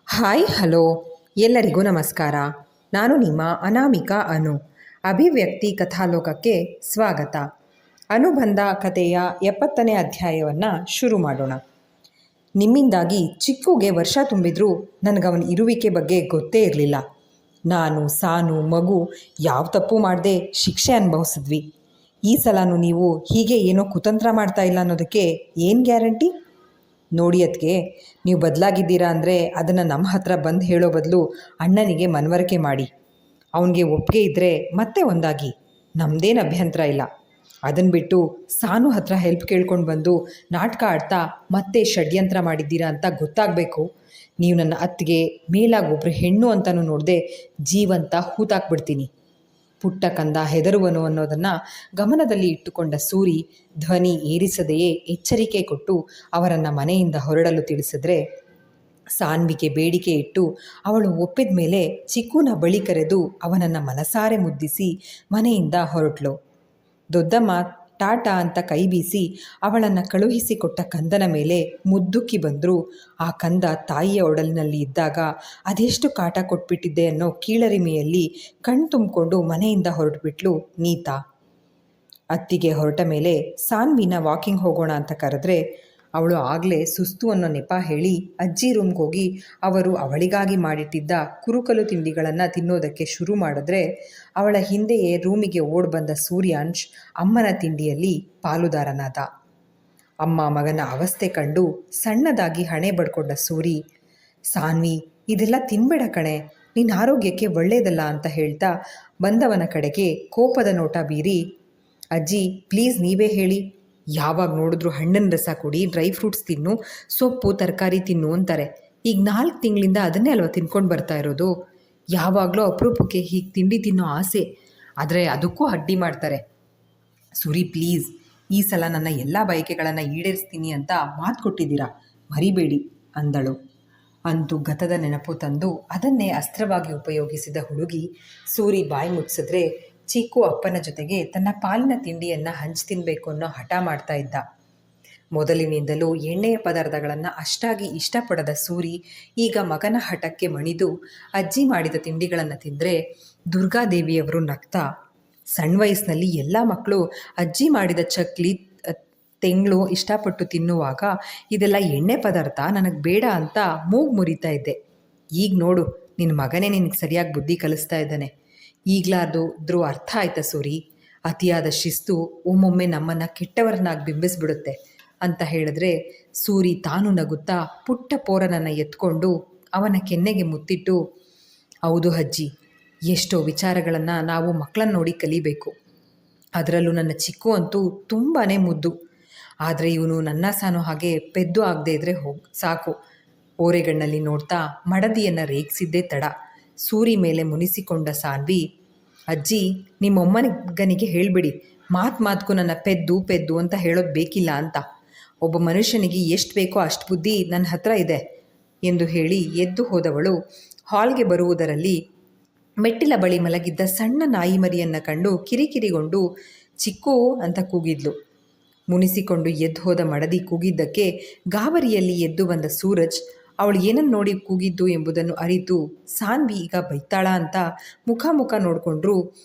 Hi hello ಎಲ್ಲರಿಗೂ ನಮಸ್ಕಾರ. ನಾನು ನಿಮ್ಮ ಅನಾಮಿಕಾ ಅನು. ಅಭಿವ್ಯಕ್ತಿ ಕಥಾಲೋಕಕ್ಕೆ ಸ್ವಾಗತ. ಅನುಬಂಧ ಕಥೆಯ 70ನೇ ಅಧ್ಯಾಯವನ್ನು ಶುರು ಮಾಡೋಣ. ನಿಮ್ಮಿಂದಾಗಿ ಚಿಕ್ಕುಗೆ ವರ್ಷ ತುಂಬಿದ್ರೂ ನನಗವನ ಇರುವಿಕೆ ಬಗ್ಗೆ ಗೊತ್ತೇ ಇರಲಿಲ್ಲ. ನಾನು, ಸಾನು, ಮಗು ಯಾವ ತಪ್ಪು ಮಾಡದೆ ಶಿಕ್ಷೆ ಅನುಭವಿಸಿದ್ವಿ. ಈ ಸಲನೂ ನೀವು ಹೀಗೆ ಏನೋ ಕುತಂತ್ರ ಮಾಡ್ತಾ ಇಲ್ಲ ಅನ್ನೋದಕ್ಕೆ ಏನು ಗ್ಯಾರಂಟಿ? ನೋಡಿ ಅದಕ್ಕೆ, ನೀವು ಬದಲಾಗಿದ್ದೀರಾ ಅಂದರೆ ಅದನ್ನು ನಮ್ಮ ಹತ್ರ ಬಂದು ಹೇಳೋ ಬದಲು ಅಣ್ಣನಿಗೆ ಮನವರಿಕೆ ಮಾಡಿ. ಅವನಿಗೆ ಒಪ್ಪಿಗೆ ಇದ್ದರೆ ಮತ್ತೆ ಒಂದಾಗಿ, ನಮ್ಮದೇನು ಅಭ್ಯಂತರ ಇಲ್ಲ. ಅದನ್ನು ಬಿಟ್ಟು ಸಾನು ಹತ್ರ ಹೆಲ್ಪ್ ಕೇಳ್ಕೊಂಡು ಬಂದು ನಾಟಕ ಆಡ್ತಾ ಮತ್ತೆ ಷಡ್ಯಂತ್ರ ಮಾಡಿದ್ದೀರಾ ಅಂತ ಗೊತ್ತಾಗಬೇಕು. ನೀವು ನನ್ನ ಅತ್ತಿಗೆ ಮೇಲಾಗಿ ಒಬ್ಬರು ಹೆಣ್ಣು ಅಂತಲೂ ನೋಡದೆ ಜೀವಂತ ಹೂತಾಕ್ಬಿಡ್ತೀನಿ. ಪುಟ್ಟ ಕಂದ ಹೆದರುವನು ಅನ್ನೋದನ್ನು ಗಮನದಲ್ಲಿ ಇಟ್ಟುಕೊಂಡ ಸೂರಿ ಧ್ವನಿ ಏರಿಸದೆಯೇ ಎಚ್ಚರಿಕೆ ಕೊಟ್ಟು ಅವರನ್ನು ಮನೆಯಿಂದ ಹೊರಡಲು ತಿಳಿಸಿದ್ರೆ, ಸಾನ್ವಿಗೆ ಬೇಡಿಕೆ ಇಟ್ಟು ಅವಳು ಒಪ್ಪಿದ ಮೇಲೆ ಚಿಕ್ಕುನ ಬಳಿ ಕರೆದು ಅವನನ್ನು ಮನಸಾರೆ ಮುದ್ದಿಸಿ ಮನೆಯಿಂದ ಹೊರಟ್ಲು. ದೊಡ್ಡಮ್ಮ ಟಾಟಾ ಅಂತ ಕೈ ಬೀಸಿ ಅವಳನ್ನು ಕಳುಹಿಸಿಕೊಟ್ಟ ಕಂದನ ಮೇಲೆ ಮುದ್ದುಕ್ಕಿ ಬಂದರೂ ಆ ಕಂದ ತಾಯಿಯ ಒಡಲಿನಲ್ಲಿ ಇದ್ದಾಗ ಅದೆಷ್ಟು ಕಾಟ ಕೊಟ್ಬಿಟ್ಟಿದ್ದೆ ಅನ್ನೋ ಕೀಳರಿಮೆಯಲ್ಲಿ ಕಣ್ ತುಂಬಿಕೊಂಡು ಮನೆಯಿಂದ ಹೊರಟುಬಿಟ್ಲು ನೀತಾ. ಅತ್ತಿಗೆ ಹೊರಟ ಮೇಲೆ ಸಾನ್ವಿನ ವಾಕಿಂಗ್ ಹೋಗೋಣ ಅಂತ ಕರೆದ್ರೆ ಅವಳು ಆಗಲೇ ಸುಸ್ತು ಅನ್ನೋ ನೆಪ ಹೇಳಿ ಅಜ್ಜಿ ರೂಮ್ಗೆ ಹೋಗಿ ಅವರು ಅವಳಿಗಾಗಿ ಮಾಡಿಟ್ಟಿದ್ದ ಕುರುಕಲು ತಿಂಡಿಗಳನ್ನು ತಿನ್ನೋದಕ್ಕೆ ಶುರು ಮಾಡಿದ್ರೆ, ಅವಳ ಹಿಂದೆಯೇ ರೂಮಿಗೆ ಓಡ್ ಬಂದ ಸೂರ್ಯಾಂಶ್ ಅಮ್ಮನ ತಿಂಡಿಯಲ್ಲಿ ಪಾಲುದಾರನಾದ. ಅಮ್ಮ ಮಗನ ಅವಸ್ಥೆ ಕಂಡು ಸಣ್ಣದಾಗಿ ಹಣೆ ಬಡ್ಕೊಂಡ ಸೂರಿ, ಸಾನ್ವಿ ಇದೆಲ್ಲ ತಿನ್ಬೇಡ ಕಣೆ, ನಿನ್ನ ಆರೋಗ್ಯಕ್ಕೆ ಒಳ್ಳೆಯದಲ್ಲ ಅಂತ ಹೇಳ್ತಾ ಬಂದವನ ಕಡೆಗೆ ಕೋಪದ ನೋಟ ಬೀರಿ, ಅಜ್ಜಿ ಪ್ಲೀಸ್ ನೀವೇ ಹೇಳಿ, ಯಾವಾಗ ನೋಡಿದ್ರು ಹಣ್ಣಿನ ರಸ ಕುಡಿ, ಡ್ರೈ ಫ್ರೂಟ್ಸ್ ತಿನ್ನು, ಸೊಪ್ಪು ತರಕಾರಿ ತಿನ್ನು ಅಂತಾರೆ. ಈಗ 4 ತಿಂಗಳಿಂದ ಅದನ್ನೇ ಅಲ್ವಾ ತಿನ್ಕೊಂಡು ಬರ್ತಾ ಇರೋದು. ಯಾವಾಗಲೂ ಅಪರೂಪಕ್ಕೆ ಹೀಗೆ ತಿಂಡಿ ತಿನ್ನೋ ಆಸೆ, ಆದರೆ ಅದಕ್ಕೂ ಅಡ್ಡಿ ಮಾಡ್ತಾರೆ. ಸುರಿ ಪ್ಲೀಸ್, ಈ ಸಲ ನನ್ನ ಎಲ್ಲ ಬಯಕೆಗಳನ್ನು ಈಡೇರಿಸ್ತೀನಿ ಅಂತ ಮಾತು ಕೊಟ್ಟಿದ್ದೀರಾ, ಮರಿಬೇಡಿ ಅಂದಳು. ಅಂತೂ ಗತದ ನೆನಪು ತಂದು ಅದನ್ನೇ ಅಸ್ತ್ರವಾಗಿ ಉಪಯೋಗಿಸಿದ ಹುಡುಗಿ ಸೂರಿ ಬಾಯಿ ಮುಚ್ಚಿಸಿದ್ರೆ ಚಿಕ್ಕು ಅಪ್ಪನ ಜೊತೆಗೆ ತನ್ನ ಪಾಲಿನ ತಿಂಡಿಯನ್ನು ಹಂಚಿ ತಿನ್ನಬೇಕು ಅನ್ನೋ ಹಠ ಮಾಡ್ತಾ ಇದ್ದ. ಮೊದಲಿನಿಂದಲೂ ಎಣ್ಣೆಯ ಪದಾರ್ಥಗಳನ್ನು ಅಷ್ಟಾಗಿ ಇಷ್ಟಪಡದ ಸೂರಿ ಈಗ ಮಗನ ಹಠಕ್ಕೆ ಮಣಿದು ಅಜ್ಜಿ ಮಾಡಿದ ತಿಂಡಿಗಳನ್ನು ತಿಂದರೆ ದುರ್ಗಾದೇವಿಯವರು ನಗ್ತಾ, ಸಣ್ಣ ವಯಸ್ಸಿನಲ್ಲಿ ಎಲ್ಲ ಮಕ್ಕಳು ಅಜ್ಜಿ ಮಾಡಿದ ಚಕ್ಲಿ ತೆಂಗಳು ಇಷ್ಟಪಟ್ಟು ತಿನ್ನುವಾಗ ಇದೆಲ್ಲ ಎಣ್ಣೆ ಪದಾರ್ಥ ನನಗೆ ಬೇಡ ಅಂತ ಮೂಗು ಮುರಿತಾ ಇದ್ದೆ. ಈಗ ನೋಡು, ನಿನ್ನ ಮಗನೇ ನಿನಗೆ ಸರಿಯಾಗಿ ಬುದ್ಧಿ ಕಲಿಸ್ತಾ ಇದ್ದಾನೆ. ಈಗಲಾದ್ರೂ ಅರ್ಥ ಆಯ್ತಾ ಸೂರಿ, ಅತಿಯಾದ ಶಿಸ್ತು ಒಮ್ಮೊಮ್ಮೆ ನಮ್ಮನ್ನು ಕೆಟ್ಟವರನ್ನಾಗಿ ಬಿಂಬಿಸ್ಬಿಡುತ್ತೆ ಅಂತ ಹೇಳಿದ್ರೆ, ಸೂರಿ ತಾನು ನಗುತ್ತಾ ಪುಟ್ಟ ಪೋರನನ್ನು ಎತ್ಕೊಂಡು ಅವನ ಕೆನ್ನೆಗೆ ಮುತ್ತಿಟ್ಟು, ಹೌದು ಅಜ್ಜಿ, ಎಷ್ಟೋ ವಿಚಾರಗಳನ್ನು ನಾವು ಮಕ್ಕಳನ್ನ ನೋಡಿ ಕಲಿಬೇಕು. ಅದರಲ್ಲೂ ನನ್ನ ಚಿಕ್ಕು ಅಂತೂ ತುಂಬಾ ಮುದ್ದು. ಆದರೆ ಇವನು ನನ್ನ ಸಾನು ಹಾಗೆ ಪೆದ್ದು ಆಗದೆ ಇದ್ದರೆ ಸಾಕು. ಓರೆಗಣ್ಣಲ್ಲಿ ನೋಡ್ತಾ ಮಡದಿಯನ್ನು ರೇಗಿಸಿದ್ದೇ ತಡ. ಸೂರಿ ಮೇಲೆ ಮುನಿಸಿಕೊಂಡ ಸಾನ್ವಿ, ಅಜ್ಜಿ ನಿಮ್ಮಮ್ಮನಿಗೆ ಹೇಳಿಬಿಡಿ, ಮಾತ್ಗೂ ನನ್ನ ಪೆದ್ದು ಅಂತ ಹೇಳೋದು ಬೇಕಿಲ್ಲ ಅಂತ. ಒಬ್ಬ ಮನುಷ್ಯನಿಗೆ ಎಷ್ಟು ಬೇಕೋ ಅಷ್ಟು ಬುದ್ಧಿ ನನ್ನ ಹತ್ರ ಇದೆ ಎಂದು ಹೇಳಿ ಎದ್ದು ಹೋದವಳು ಹಾಲ್ಗೆ ಬರುವುದರಲ್ಲಿ ಮೆಟ್ಟಿಲ ಬಳಿ ಮಲಗಿದ್ದ ಸಣ್ಣ ನಾಯಿ ಮರಿಯನ್ನು ಕಂಡು ಕಿರಿಕಿರಿಗೊಂಡು ಚಿಕ್ಕು ಅಂತ ಕೂಗಿದ್ಲು. ಮುನಿಸಿಕೊಂಡು ಎದ್ದು ಹೋದ ಮಡದಿ ಕೂಗಿದ್ದಕ್ಕೆ ಗಾಬರಿಯಲ್ಲಿ ಎದ್ದು ಬಂದ ಸೂರಜ್ ಅವಳು ಏನನ್ನು ನೋಡಿ ಕೂಗಿದ್ದು ಎಂಬುದನ್ನು ಅರಿತು ಸಾನ್ವಿ ಈಗ ಬೈತಾಳ ಅಂತ ಮುಖ ನೋಡಿಕೊಂಡ್ರು.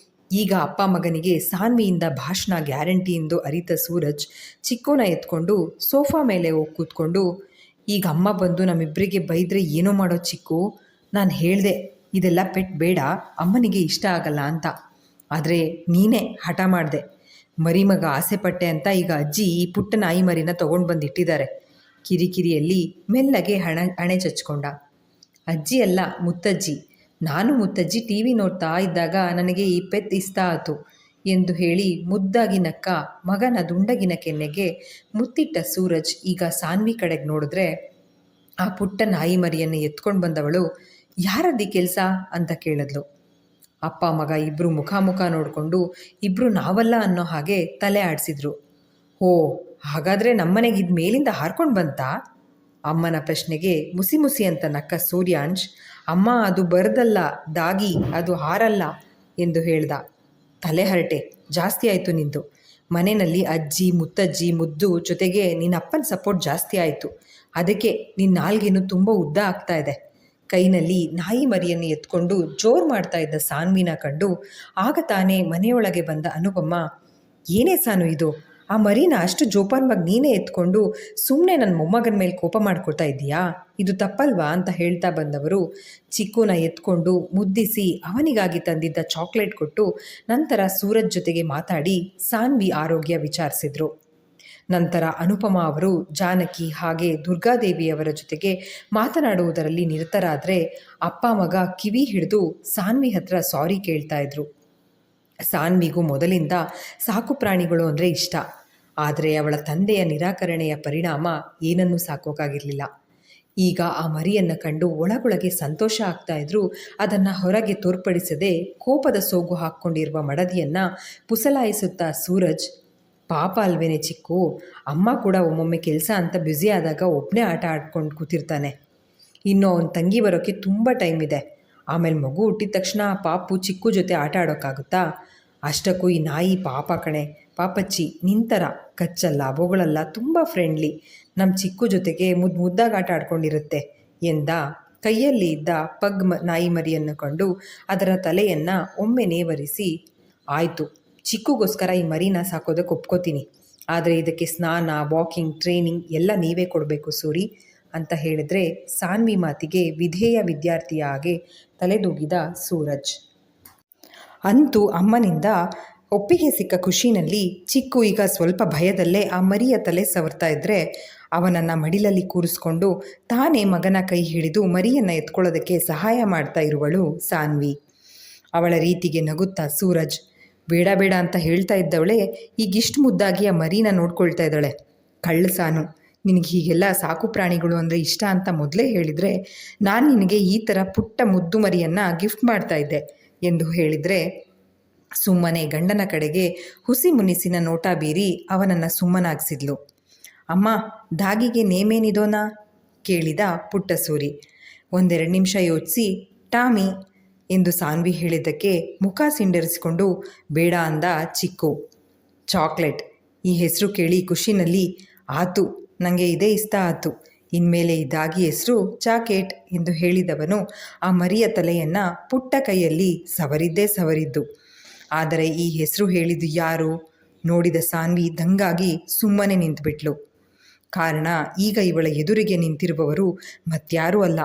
ಈಗ ಅಪ್ಪ ಮಗನಿಗೆ ಸಾನ್ವಿಯಿಂದ ಭಾಷಣ ಗ್ಯಾರಂಟಿ ಎಂದು ಅರಿತ ಸೂರಜ್ ಚಿಕ್ಕುನ ಎತ್ಕೊಂಡು ಸೋಫಾ ಮೇಲೆ ಹೋಗಿ ಕೂತ್ಕೊಂಡು, ಈಗ ಅಮ್ಮ ಬಂದು ನಮ್ಮಿಬ್ಬರಿಗೆ ಬೈದರೆ ಏನೋ ಮಾಡೋ ಚಿಕ್ಕು, ನಾನು ಹೇಳಿದೆ ಇದೆಲ್ಲ ಪೆಟ್ ಬೇಡ, ಅಮ್ಮನಿಗೆ ಇಷ್ಟ ಆಗಲ್ಲ ಅಂತ. ಆದರೆ ನೀನೇ ಹಠ ಮಾಡಿದೆ, ಮರಿಮಗ ಆಸೆಪಟ್ಟೆ ಅಂತ ಈಗ ಅಜ್ಜಿ ಈ ಪುಟ್ಟ ನಾಯಿ ಮರಿನ ತೊಗೊಂಡು ಬಂದಿಟ್ಟಿದ್ದಾರೆ. ಕಿರಿಕಿರಿಯಲ್ಲಿ ಮೆಲ್ಲಗೆ ಹಣೆ ಚಚ್ಕೊಂಡ. ಅಜ್ಜಿ ಅಲ್ಲ, ಮುತ್ತಜ್ಜಿ. ನಾನು ಮುತ್ತಜ್ಜಿ ಟಿ ವಿ ನೋಡ್ತಾ ಇದ್ದಾಗ ನನಗೆ ಈ ಪೆತ್ ಇಷ್ಟ ಆಯಿತು ಎಂದು ಹೇಳಿ ಮುದ್ದಾಗಿ ನಕ್ಕ ಮಗನ ದುಂಡಗಿನ ಕೆನ್ನೆಗೆ ಮುತ್ತಿಟ್ಟ ಸೂರಜ್ ಈಗ ಸಾನ್ವಿ ಕಡೆಗೆ ನೋಡಿದ್ರೆ, ಆ ಪುಟ್ಟ ನಾಯಿ ಮರಿಯನ್ನು ಎತ್ಕೊಂಡು ಬಂದವಳು ಯಾರದ್ದಿ ಕೆಲಸ ಅಂತ ಕೇಳಿದ್ಲು. ಅಪ್ಪ ಮಗ ಇಬ್ಬರು ಮುಖ ನೋಡಿಕೊಂಡು ಇಬ್ಬರು ನಾವಲ್ಲ ಅನ್ನೋ ಹಾಗೆ ತಲೆ ಆಡಿಸಿದ್ರು. ಓ, ಹಾಗಾದರೆ ನಮ್ಮನೆಗೆ ಇದು ಮೇಲಿಂದ ಹಾರ್ಕೊಂಡು ಬಂತಾ? ಅಮ್ಮನ ಪ್ರಶ್ನೆಗೆ ಮುಸಿ ಅಂತ ನಕ್ಕ ಸೂರ್ಯಾಂಶ್, ಅಮ್ಮ ಅದು ಬರದಲ್ಲ ದಾಗಿ, ಅದು ಹಾರಲ್ಲ ಎಂದು ಹೇಳ್ದ. ತಲೆ ಹರಟೆ ಜಾಸ್ತಿ ಆಯಿತು ನಿಂದು. ಮನೆಯಲ್ಲಿ ಅಜ್ಜಿ ಮುತ್ತಜ್ಜಿ ಮುದ್ದು ಜೊತೆಗೆ ನಿನ್ನ ಅಪ್ಪನ ಸಪೋರ್ಟ್ ಜಾಸ್ತಿ ಆಯಿತು. ಅದಕ್ಕೆ ನಿನ್ನ ನಾಲ್ಗೇನು ತುಂಬ ಉದ್ದ ಆಗ್ತಾ ಇದೆ. ಕೈನಲ್ಲಿ ನಾಯಿ ಮರಿಯನ್ನು ಎತ್ಕೊಂಡು ಜೋರು ಮಾಡ್ತಾ ಇದ್ದ ಸಾನ್ವಿನ ಕಂಡು ಆಗ ತಾನೇ ಮನೆಯೊಳಗೆ ಬಂದ ಅನುಪಮ್ಮ, ಏನೇ ಸಾನು ಇದು, ಆ ಮರಿನ ಅಷ್ಟು ಜೋಪಾನವಾಗಿ ನೀನೇ ಎತ್ಕೊಂಡು ಸುಮ್ಮನೆ ನನ್ನ ಮೊಮ್ಮಗನ ಮೇಲೆ ಕೋಪ ಮಾಡ್ಕೊಳ್ತಾ ಇದ್ದೀಯಾ, ಇದು ತಪ್ಪಲ್ವಾ ಅಂತ ಹೇಳ್ತಾ ಬಂದವರು ಚಿಕ್ಕುನ ಎತ್ಕೊಂಡು ಮುದ್ದಿಸಿ ಅವನಿಗಾಗಿ ತಂದಿದ್ದ ಚಾಕ್ಲೇಟ್ ಕೊಟ್ಟು ನಂತರ ಸೂರಜ್ ಜೊತೆಗೆ ಮಾತಾಡಿ ಸಾನ್ವಿ ಆರೋಗ್ಯ ವಿಚಾರಿಸಿದ್ರು. ನಂತರ ಅನುಪಮ ಅವರು ಜಾನಕಿ ಹಾಗೆ ದುರ್ಗಾದೇವಿಯವರ ಜೊತೆಗೆ ಮಾತನಾಡುವುದರಲ್ಲಿ ನಿರತರಾದರೆ ಅಪ್ಪ ಮಗ ಕಿವಿ ಹಿಡಿದು ಸಾನ್ವಿ ಹತ್ರ ಸಾರಿ ಕೇಳ್ತಾ ಇದ್ರು. ಸಾನ್ವಿಗೂ ಮೊದಲಿಂದ ಸಾಕು ಪ್ರಾಣಿಗಳು ಅಂದರೆ ಇಷ್ಟ. ಆದರೆ ಅವಳ ತಂದೆಯ ನಿರಾಕರಣೆಯ ಪರಿಣಾಮ ಏನನ್ನೂ ಸಾಕೋಕ್ಕಾಗಿರಲಿಲ್ಲ. ಈಗ ಆ ಮರಿಯನ್ನು ಕಂಡು ಒಳಗೊಳಗೆ ಸಂತೋಷ ಆಗ್ತಾ ಇದ್ರೂ ಅದನ್ನು ಹೊರಗೆ ತೋರ್ಪಡಿಸದೆ ಕೋಪದ ಸೋಗು ಹಾಕ್ಕೊಂಡಿರುವ ಮಡದಿಯನ್ನು ಪುಸಲಾಯಿಸುತ್ತಾ ಸೂರಜ್, ಪಾಪ ಅಲ್ವೇನೆ ಚಿಕ್ಕು, ಅಮ್ಮ ಕೂಡ ಒಮ್ಮೊಮ್ಮೆ ಕೆಲಸ ಅಂತ ಬ್ಯುಸಿ ಆದಾಗ ಒಬ್ಬನೇ ಆಟ ಆಡ್ಕೊಂಡು ಕೂತಿರ್ತಾನೆ. ಇನ್ನು ಅವನ ತಂಗಿ ಬರೋಕ್ಕೆ ತುಂಬ ಟೈಮ್ ಇದೆ. ಆಮೇಲೆ ಮಗು ಹುಟ್ಟಿದ ತಕ್ಷಣ ಆ ಪಾಪು ಚಿಕ್ಕು ಜೊತೆ ಆಟ ಆಡೋಕ್ಕಾಗುತ್ತಾ? ಅಷ್ಟಕ್ಕೂ ಈ ನಾಯಿ ಪಾಪ ಕಣೆ, ಪಾಪಚ್ಚಿ ನಿಂತರ ಕಚ್ಚಲ್ಲ ಬೊಗಳಲ್ಲ, ತುಂಬ ಫ್ರೆಂಡ್ಲಿ, ನಮ್ಮ ಚಿಕ್ಕು ಜೊತೆಗೆ ಮುದ್ದಾಗಿ ಆಟ ಆಡ್ಕೊಂಡಿರುತ್ತೆ ಎಂದ. ಕೈಯಲ್ಲಿ ಇದ್ದ ನಾಯಿ ಮರಿಯನ್ನು ಕಂಡು ಅದರ ತಲೆಯನ್ನು ಒಮ್ಮೆ ನೇವರಿಸಿ, ಆಯಿತು, ಚಿಕ್ಕುಗೋಸ್ಕರ ಈ ಮರಿನ ಸಾಕೋದಕ್ಕೆ ಒಪ್ಕೋತೀನಿ, ಆದರೆ ಇದಕ್ಕೆ ಸ್ನಾನ, ವಾಕಿಂಗ್, ಟ್ರೈನಿಂಗ್ ಎಲ್ಲ ನೀವೇ ಕೊಡಬೇಕು ಸೂರಿ ಅಂತ ಹೇಳಿದ್ರೆ ಸಾನ್ವಿ ಮಾತಿಗೆ ವಿಧೇಯ ವಿದ್ಯಾರ್ಥಿಯ ಹಾಗೆ ತಲೆದೂಗಿದ ಸೂರಜ್. ಅಂತೂ ಅಮ್ಮನಿಂದ ಒಪ್ಪಿಗೆ ಸಿಕ್ಕ ಖುಷಿನಲ್ಲಿ ಚಿಕ್ಕು ಈಗ ಸ್ವಲ್ಪ ಭಯದಲ್ಲೇ ಆ ಮರಿಯ ತಲೆ ಸವರ್ತಾ ಇದ್ದರೆ ಅವನನ್ನು ಮಡಿಲಲ್ಲಿ ಕೂರಿಸ್ಕೊಂಡು ತಾನೇ ಮಗನ ಕೈ ಹಿಡಿದು ಮರಿಯನ್ನು ಎತ್ಕೊಳ್ಳೋದಕ್ಕೆ ಸಹಾಯ ಮಾಡ್ತಾ ಇರುವಳು ಸಾನ್ವಿ. ಅವಳ ರೀತಿಗೆ ನಗುತ್ತಾ ಸೂರಜ್, ಬೇಡ ಬೇಡ ಅಂತ ಹೇಳ್ತಾ ಇದ್ದವಳೆ ಈಗಿಷ್ಟು ಮುದ್ದಾಗಿ ಆ ಮರಿನ ನೋಡ್ಕೊಳ್ತಾ ಇದ್ದಾಳೆ. ಕಳ್ಳ ಸಾನು, ನಿನಗೆ ಹೀಗೆಲ್ಲ ಸಾಕು ಪ್ರಾಣಿಗಳು ಅಂದರೆ ಇಷ್ಟ ಅಂತ ಮೊದಲೇ ಹೇಳಿದರೆ ನಾನು ನಿನಗೆ ಈ ಥರ ಪುಟ್ಟ ಮುದ್ದು ಮರಿಯನ್ನು ಗಿಫ್ಟ್ ಮಾಡ್ತಾ ಇದ್ದೆ ಎಂದು ಹೇಳಿದರೆ ಸುಮ್ಮನೆ ಗಂಡನ ಕಡೆಗೆ ಹುಸಿ ಮುನಿಸಿನ ನೋಟ ಬೀರಿ ಅವನನ್ನು ಸುಮ್ಮನಾಗಿಸಿದ್ಲು. ಅಮ್ಮ, ದಾಗಿಗೆ ನೇಮೇನಿದೋನಾ ಕೇಳಿದ ಪುಟ್ಟ ಸೂರಿ. ಒಂದೆರಡು ನಿಮಿಷ ಯೋಚಿಸಿ ಟಾಮಿ ಎಂದು ಸಾನ್ವಿ ಹೇಳಿದ್ದಕ್ಕೆ ಮುಖ ಸಿಂಡರಿಸಿಕೊಂಡು ಬೇಡ ಅಂದ ಚಿಕ್ಕು. ಚಾಕ್ಲೇಟ್ ಈ ಹೆಸರು ಕೇಳಿ ಖುಷಿನಲ್ಲಿ, ಆತು, ನನಗೆ ಇದೇ ಇಷ್ಟ ಆತು, ಇನ್ಮೇಲೆ ಇದಾಗಿ ಹೆಸರು ಚಾಕೇಟ್ ಎಂದು ಹೇಳಿದವನು ಆ ಮರಿಯ ತಲೆಯನ್ನು ಪುಟ್ಟ ಕೈಯಲ್ಲಿ ಸವರಿದ್ದು. ಆದರೆ ಈ ಹೆಸರು ಹೇಳಿದ್ದು ಯಾರು? ನೋಡಿದ ಸಾನ್ವಿ ದಂಗಾಗಿ ಸುಮ್ಮನೆ ನಿಂತುಬಿಟ್ಲು. ಕಾರಣ ಈಗ ಇವಳ ಎದುರಿಗೆ ನಿಂತಿರುವವರು ಮತ್ಯಾರೂ ಅಲ್ಲ,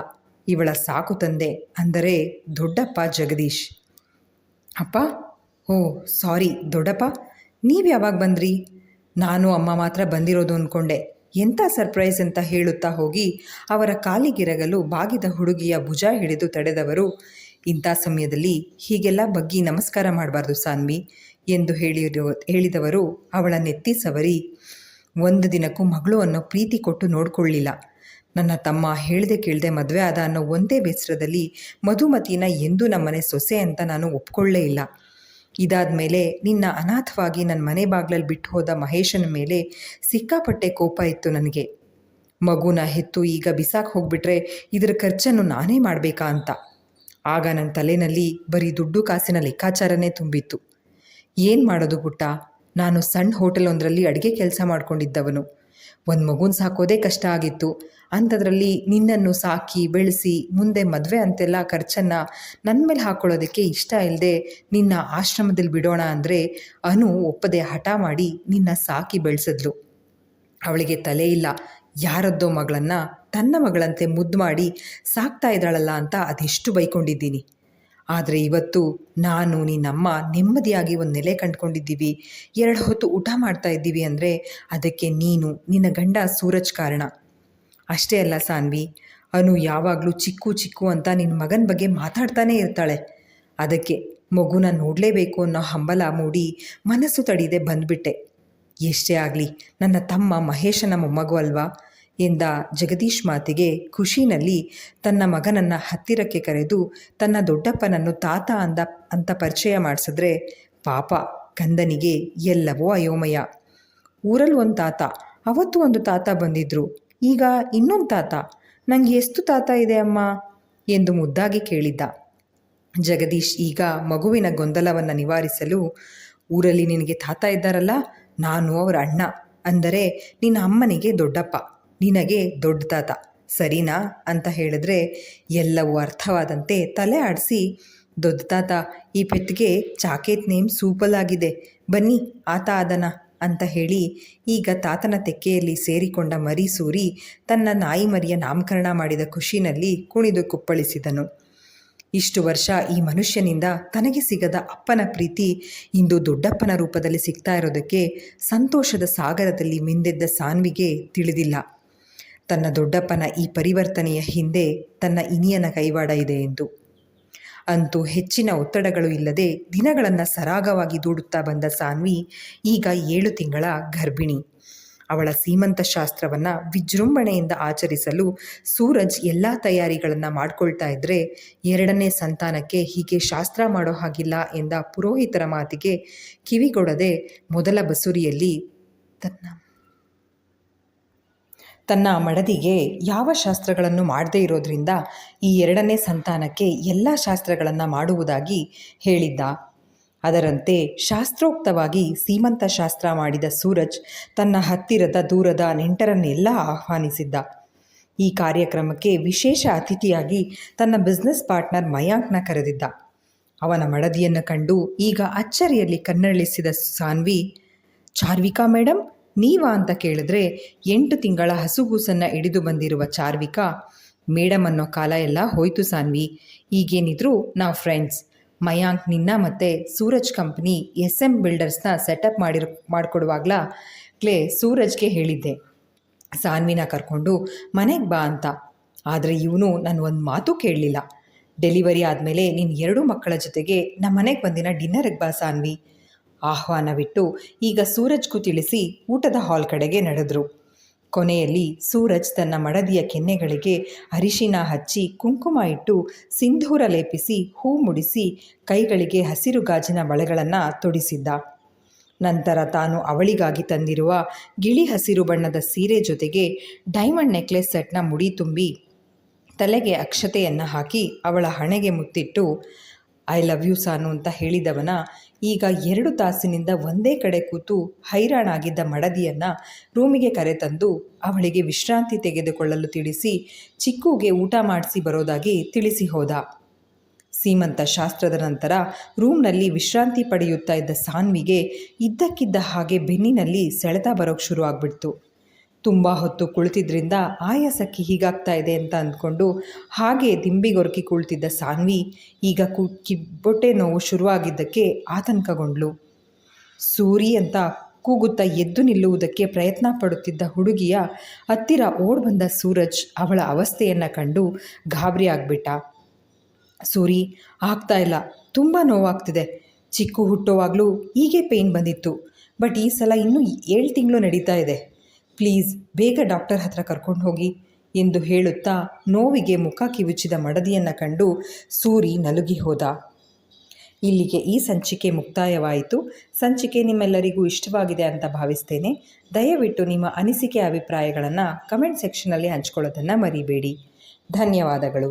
ಇವಳ ಸಾಕು ತಂದೆ, ಅಂದರೆ ದೊಡ್ಡಪ್ಪ ಜಗದೀಶ್. ಅಪ್ಪ, ಓ ಸಾರಿ ದೊಡ್ಡಪ್ಪ, ನೀವು ಯಾವಾಗ ಬಂದ್ರಿ? ನಾನು ಅಮ್ಮ ಮಾತ್ರ ಬಂದಿರೋದು ಅಂದ್ಕೊಂಡೆ, ಎಂಥ ಸರ್ಪ್ರೈಸ್ ಅಂತ ಹೇಳುತ್ತಾ ಹೋಗಿ ಅವರ ಕಾಲಿಗಿರಗಲು ಬಾಗಿದ ಹುಡುಗಿಯ ಭುಜ ಹಿಡಿದು ತಡೆದವರು, ಇಂಥ ಸಮಯದಲ್ಲಿ ಹೀಗೆಲ್ಲ ಬಗ್ಗಿ ನಮಸ್ಕಾರ ಮಾಡಬಾರ್ದು ಸಾನ್ವಿ ಎಂದು ಹೇಳಿದವರು ಅವಳ ನೆತ್ತಿ ಸವರಿ, ಒಂದು ದಿನಕ್ಕೂ ಮಗಳು ಅನ್ನೋ ಪ್ರೀತಿ ಕೊಟ್ಟು ನೋಡ್ಕೊಳ್ಳಿಲ್ಲ. ನನ್ನ ತಮ್ಮ ಹೇಳ್ದೆ ಕೇಳದೆ ಮದುವೆ ಆದ ಅನ್ನೋ ಒಂದೇ ಬೇಸರದಲ್ಲಿ ಮಧುಮತಿನ ಎಂದೂ ನಮ್ಮನೆ ಸೊಸೆ ಅಂತ ನಾನು ಒಪ್ಕೊಳ್ಳೇ ಇಲ್ಲ. ಇದಾದ ಮೇಲೆ ನಿನ್ನ ಅನಾಥವಾಗಿ ನನ್ನ ಮನೆ ಬಾಗ್ಲಲ್ಲಿ ಬಿಟ್ಟು ಹೋದ ಮಹೇಶನ ಮೇಲೆ ಸಿಕ್ಕಾಪಟ್ಟೆ ಕೋಪ ಇತ್ತು ನನಗೆ. ಮಗುನ ಹೆತ್ತು ಈಗ ಬಿಸಾಕ್ ಹೋಗ್ಬಿಟ್ರೆ ಇದರ ಖರ್ಚನ್ನು ನಾನೇ ಮಾಡಬೇಕಾ ಅಂತ. ಆಗ ನನ್ನ ತಲೆಯಲ್ಲಿ ಬರೀ ದುಡ್ಡು ಕಾಸಿನ ಲೆಕ್ಕಾಚಾರನೇ ತುಂಬಿತ್ತು. ಏನು ಮಾಡೋದು ಪುಟ್ಟ, ನಾನು ಸಣ್ಣ ಹೋಟೆಲ್ ಒಂದರಲ್ಲಿ ಅಡುಗೆ ಕೆಲಸ ಮಾಡ್ಕೊಂಡಿದ್ದವನು. ಒಂದು ಮಗುನ ಸಾಕೋದೇ ಕಷ್ಟ ಆಗಿತ್ತು. ಅಂಥದ್ರಲ್ಲಿ ನಿನ್ನನ್ನು ಸಾಕಿ ಬೆಳೆಸಿ ಮುಂದೆ ಮದುವೆ ಅಂತೆಲ್ಲ ಖರ್ಚನ್ನು ನನ್ನ ಮೇಲೆ ಹಾಕ್ಕೊಳ್ಳೋದಕ್ಕೆ ಇಷ್ಟ ಇಲ್ಲದೆ ನಿನ್ನ ಆಶ್ರಮದಲ್ಲಿ ಬಿಡೋಣ ಅಂದರೆ ಅನು ಒಪ್ಪದೆ ಹಠ ಮಾಡಿ ನಿನ್ನ ಸಾಕಿ ಬೆಳೆಸಿದ್ಲು. ಅವಳಿಗೆ ತಲೆ ಇಲ್ಲ, ಯಾರದ್ದೋ ಮಗಳನ್ನು ತನ್ನ ಮಗಳಂತೆ ಮುದ್ದು ಮಾಡಿ ಸಾಕ್ತಾ ಇದ್ದಾಳಲ್ಲ ಅಂತ ಅದೆಷ್ಟು ಬೈಕೊಂಡಿದ್ದೀನಿ. ಆದರೆ ಇವತ್ತು ನಾನು ನಿನ್ನಮ್ಮ ನೆಮ್ಮದಿಯಾಗಿ ಒಂದು ನೆಲೆ ಕಂಡುಕೊಂಡಿದ್ದೀವಿ, 2 ಹೊತ್ತು ಊಟ ಮಾಡ್ತಾ ಇದ್ದೀವಿ ಅಂದರೆ ಅದಕ್ಕೆ ನೀನು, ನಿನ್ನ ಗಂಡ ಸೂರಜ್ ಕಾರಣ. ಅಷ್ಟೇ ಅಲ್ಲ ಸಾನ್ವಿ, ಅನು ಯಾವಾಗಲೂ ಚಿಕ್ಕು ಚಿಕ್ಕು ಅಂತ ನಿನ್ನ ಮಗನ ಬಗ್ಗೆ ಮಾತಾಡ್ತಾನೇ ಇರ್ತಾಳೆ. ಅದಕ್ಕೆ ಮಗುನ ನೋಡಲೇಬೇಕು ಅನ್ನೋ ಹಂಬಲ ಮೂಡಿ ಮನಸ್ಸು ತಡೀದೆ ಬಂದುಬಿಟ್ಟೆ. ಎಷ್ಟೇ ಆಗಲಿ ನನ್ನ ತಮ್ಮ ಮಹೇಶನ ಮೊಮ್ಮಗು ಅಲ್ವಾ ಎಂದ ಜಗದೀಶ್ ಮಾತಿಗೆ ಖುಷಿನಲ್ಲಿ ತನ್ನ ಮಗನನ್ನು ಹತ್ತಿರಕ್ಕೆ ಕರೆದು ತನ್ನ ದೊಡ್ಡಪ್ಪನನ್ನು ತಾತ ಅಂತ ಪರಿಚಯ ಮಾಡಿಸಿದ್ರೆ ಪಾಪ ಕಂದನಿಗೆ ಎಲ್ಲವೂ ಅಯೋಮಯ. ಊರಲ್ಲಿ ಒಂದು ತಾತ, ಅವತ್ತು ಒಂದು ತಾತ ಬಂದಿದ್ದರು, ಈಗ ಇನ್ನೊಂದು ತಾತ, ನನಗೆ ಎಷ್ಟು ತಾತ ಇದೆ ಅಮ್ಮ ಎಂದು ಮುದ್ದಾಗಿ ಕೇಳಿದ್ದ. ಜಗದೀಶ್ ಈಗ ಮಗುವಿನ ಗೊಂದಲವನ್ನು ನಿವಾರಿಸಲು, ಊರಲ್ಲಿ ನಿನಗೆ ತಾತ ಇದ್ದಾರಲ್ಲ, ನಾನು ಅವರ ಅಣ್ಣ, ಅಂದರೆ ನಿನ್ನ ಅಮ್ಮನಿಗೆ ದೊಡ್ಡಪ್ಪ, ನಿನಗೆ ದೊಡ್ಡ ತಾತ, ಸರಿನಾ ಅಂತ ಹೇಳಿದ್ರೆ ಎಲ್ಲವೂ ಅರ್ಥವಾದಂತೆ ತಲೆ ಆಡಿಸಿ, ದೊಡ್ಡ ತಾತ, ಈ ಪೆಟ್ಟಿಗೆ ಚಾಕೇತ್ ನೇಮ್ ಸೂಪಲಾಗಿದೆ, ಬನ್ನಿ ಆತ ಅದನ ಅಂತ ಹೇಳಿ ಈಗ ತಾತನ ತೆಕ್ಕೆಯಲ್ಲಿ ಸೇರಿಕೊಂಡ ಮರಿ ಸೂರಿ ತನ್ನ ನಾಯಿ ಮರಿಯ ನಾಮಕರಣ ಮಾಡಿದ ಖುಷಿನಲ್ಲಿ ಕುಣಿದು ಕುಪ್ಪಳಿಸಿದನು. ಇಷ್ಟು ವರ್ಷ ಈ ಮನುಷ್ಯನಿಂದ ತನಗೆ ಸಿಗದ ಅಪ್ಪನ ಪ್ರೀತಿ ಇಂದು ದೊಡ್ಡಪ್ಪನ ರೂಪದಲ್ಲಿ ಸಿಗ್ತಾ ಇರೋದಕ್ಕೆ ಸಂತೋಷದ ಸಾಗರದಲ್ಲಿ ಮಿಂದೆದ್ದ ಸಾನ್ವಿಗೆ ತಿಳಿದಿಲ್ಲ. ತನ್ನ ದೊಡ್ಡಪ್ಪನ ಈ ಪರಿವರ್ತನೆಯ ಹಿಂದೆ ತನ್ನ ಇನಿಯನ ಕೈವಾಡ ಇದೆ ಎಂದು. ಅಂತೂ ಹೆಚ್ಚಿನ ಒತ್ತಡಗಳು ಇಲ್ಲದೆ ದಿನಗಳನ್ನು ಸರಾಗವಾಗಿ ದೂಡುತ್ತಾ ಬಂದ ಸಾನ್ವಿ ಈಗ 7 ತಿಂಗಳ ಗರ್ಭಿಣಿ. ಅವಳ ಸೀಮಂತ ಶಾಸ್ತ್ರವನ್ನು ವಿಜೃಂಭಣೆಯಿಂದ ಆಚರಿಸಲು ಸೂರಜ್ ಎಲ್ಲ ತಯಾರಿಗಳನ್ನು ಮಾಡ್ಕೊಳ್ತಾ ಇದ್ದರೆ, 2ನೇ ಸಂತಾನಕ್ಕೆ ಹೀಗೆ ಶಾಸ್ತ್ರ ಮಾಡೋ ಹಾಗಿಲ್ಲ ಎಂದ ಪುರೋಹಿತರ ಮಾತಿಗೆ ಕಿವಿಗೊಡದೆ ಮೊದಲ ಬಸುರಿಯಲ್ಲಿ ತನ್ನ ಮಡದಿಗೆ ಯಾವ ಶಾಸ್ತ್ರಗಳನ್ನು ಮಾಡದೇ ಇರೋದ್ರಿಂದ ಈ 2ನೇ ಸಂತಾನಕ್ಕೆ ಎಲ್ಲ ಶಾಸ್ತ್ರಗಳನ್ನು ಮಾಡುವುದಾಗಿ ಹೇಳಿದ್ದ. ಅದರಂತೆ ಶಾಸ್ತ್ರೋಕ್ತವಾಗಿ ಸೀಮಂತ ಶಾಸ್ತ್ರ ಮಾಡಿದ ಸೂರಜ್ ತನ್ನ ಹತ್ತಿರದ ದೂರದ ನೆಂಟರನ್ನೆಲ್ಲ ಆಹ್ವಾನಿಸಿದ್ದ. ಈ ಕಾರ್ಯಕ್ರಮಕ್ಕೆ ವಿಶೇಷ ಅತಿಥಿಯಾಗಿ ತನ್ನ ಬಿಸ್ನೆಸ್ ಪಾರ್ಟ್ನರ್ ಮಯಾಂಕ್ನ ಕರೆದಿದ್ದ. ಅವನ ಮಡದಿಯನ್ನು ಕಂಡು ಈಗ ಅಚ್ಚರಿಯಲ್ಲಿ ಕಣ್ಣರಳಿಸಿದ ಸಾನ್ವಿ, ಚಾರ್ವಿಕಾ ಮೇಡಮ್ ನೀವಾ ಅಂತ ಕೇಳಿದ್ರೆ 8 ತಿಂಗಳ ಹಸುಗೂಸನ್ನು ಹಿಡಿದು ಬಂದಿರುವ ಚಾರ್ವಿಕಾ, ಮೇಡಮ್ ಅನ್ನೋ ಕಾಲ ಎಲ್ಲ ಹೋಯ್ತು ಸಾನ್ವಿ, ಈಗೇನಿದ್ರು ನಾವು ಫ್ರೆಂಡ್ಸ್. ಮಯಾಂಕ್ ನಿನ್ನ ಮತ್ತು ಸೂರಜ್ ಕಂಪ್ನಿ SM ಬಿಲ್ಡರ್ಸ್ನ ಸೆಟಪ್ ಮಾಡಿಕೊಡುವಾಗಲೇ ಸೂರಜ್ಗೆ ಹೇಳಿದ್ದೆ ಸಾನ್ವಿನ ಕರ್ಕೊಂಡು ಮನೆಗೆ ಬಾ ಅಂತ. ಆದರೆ ಇವನು ನಾನು ಒಂದು ಮಾತು ಕೇಳಲಿಲ್ಲ. ಡೆಲಿವರಿ ಆದಮೇಲೆ ನಿನ್ನ 2 ಮಕ್ಕಳ ಜೊತೆಗೆ ನಮ್ಮ ಮನೆಗೆ ಬಂದಿನ ಡಿನ್ನರಿಗೆ ಬಾ ಸಾನ್ವಿ. ಆಹ್ವಾನವಿಟ್ಟು ಈಗ ಸೂರಜ್ಗೂ ತಿಳಿಸಿ ಊಟದ ಹಾಲ್ ಕಡೆಗೆ ನಡೆದರು. ಕೊನೆಯಲ್ಲಿ ಸೂರಜ್ ತನ್ನ ಮಡದಿಯ ಕೆನ್ನೆಗಳಿಗೆ ಅರಿಶಿನ ಹಚ್ಚಿ ಕುಂಕುಮ ಇಟ್ಟು ಸಿಂಧೂರ ಲೇಪಿಸಿ ಹೂ ಮುಡಿಸಿ ಕೈಗಳಿಗೆ ಹಸಿರು ಗಾಜಿನ ಬಳೆಗಳನ್ನು ತೊಡಿಸಿದ್ದ. ನಂತರ ತಾನು ಅವಳಿಗಾಗಿ ತಂದಿರುವ ಗಿಳಿ ಹಸಿರು ಬಣ್ಣದ ಸೀರೆ ಜೊತೆಗೆ ಡೈಮಂಡ್ ನೆಕ್ಲೆಸ್ ಸೆಟ್ನ ಮುಡಿ ತುಂಬಿ ತಲೆಗೆ ಅಕ್ಷತೆಯನ್ನು ಹಾಕಿ ಅವಳ ಹಣೆಗೆ ಮುತ್ತಿಟ್ಟು ಐ ಲವ್ ಯು ಸಾನು ಅಂತ ಹೇಳಿದವನ ಈಗ 2 ತಾಸಿನಿಂದ ಒಂದೇ ಕಡೆ ಕೂತು ಹೈರಾಣಾಗಿದ್ದ ಮಡದಿಯನ್ನು ರೂಮಿಗೆ ಕರೆತಂದು ಅವಳಿಗೆ ವಿಶ್ರಾಂತಿ ತೆಗೆದುಕೊಳ್ಳಲು ತಿಳಿಸಿ ಚಿಕ್ಕುಗೆ ಊಟ ಮಾಡಿಸಿ ಬರೋದಾಗಿ ತಿಳಿಸಿ ಹೋದ. ಸೀಮಂತ ಶಾಸ್ತ್ರದ ನಂತರ ರೂಮ್ನಲ್ಲಿ ವಿಶ್ರಾಂತಿ ಪಡೆಯುತ್ತಾ ಇದ್ದ ಸಾನ್ವಿಗೆ ಇದ್ದಕ್ಕಿದ್ದ ಹಾಗೆ ಬೆನ್ನಿನಲ್ಲಿ ಸೆಳೆತ ಬರೋಕ್ಕೆ ಶುರು ಆಗಿಬಿಡ್ತು. ತುಂಬ ಹೊತ್ತು ಕುಳಿತಿದ್ರಿಂದ ಆಯಾಸಕ್ಕೆ ಹೀಗಾಗ್ತಾ ಇದೆ ಅಂತ ಅಂದ್ಕೊಂಡು ಹಾಗೆ ದಿಂಬಿಗೊರಕಿ ಕುಳಿತಿದ್ದ ಸಾನ್ವಿ ಈಗ ಕಿಬ್ಬೊಟ್ಟೆ ನೋವು ಶುರುವಾಗಿದ್ದಕ್ಕೆ ಆತಂಕಗೊಂಡ್ಳು. ಸೂರಿ ಅಂತ ಕೂಗುತ್ತಾ ಎದ್ದು ನಿಲ್ಲುವುದಕ್ಕೆ ಪ್ರಯತ್ನ ಪಡುತ್ತಿದ್ದ ಹುಡುಗಿಯ ಹತ್ತಿರ ಓಡ್ ಬಂದ ಸೂರಜ್ ಅವಳ ಅವಸ್ಥೆಯನ್ನು ಕಂಡು ಗಾಬರಿ ಆಗಿಬಿಟ್ಟ. ಸೂರಿ, ಆಗ್ತಾ ಇಲ್ಲ, ತುಂಬ ನೋವಾಗ್ತಿದೆ. ಚಿಕ್ಕು ಹುಟ್ಟೋವಾಗಲೂ ಹೀಗೆ ಪೇಯ್ನ್ ಬಂದಿತ್ತು, ಬಟ್ ಈ ಸಲ ಇನ್ನೂ 7 ತಿಂಗಳು ನಡೀತಾ ಇದೆ. ಪ್ಲೀಸ್ ಬೇಗ ಡಾಕ್ಟರ್ ಹತ್ರ ಕರ್ಕೊಂಡು ಹೋಗಿ ಎಂದು ಹೇಳುತ್ತಾ ನೋವಿಗೆ ಮುಖ ಕಿವುಚಿದ ಮಡದಿಯನ್ನು ಕಂಡು ಸೂರಿ ನಲುಗಿ ಹೋದ. ಇಲ್ಲಿಗೆ ಈ ಸಂಚಿಕೆ ಮುಕ್ತಾಯವಾಯಿತು. ಸಂಚಿಕೆ ನಿಮ್ಮೆಲ್ಲರಿಗೂ ಇಷ್ಟವಾಗಿದೆ ಅಂತ ಭಾವಿಸ್ತೇನೆ. ದಯವಿಟ್ಟು ನಿಮ್ಮ ಅನಿಸಿಕೆ ಅಭಿಪ್ರಾಯಗಳನ್ನು ಕಮೆಂಟ್ ಸೆಕ್ಷನಲ್ಲಿ ಹಂಚ್ಕೊಳ್ಳೋದನ್ನು ಮರಿಬೇಡಿ. ಧನ್ಯವಾದಗಳು.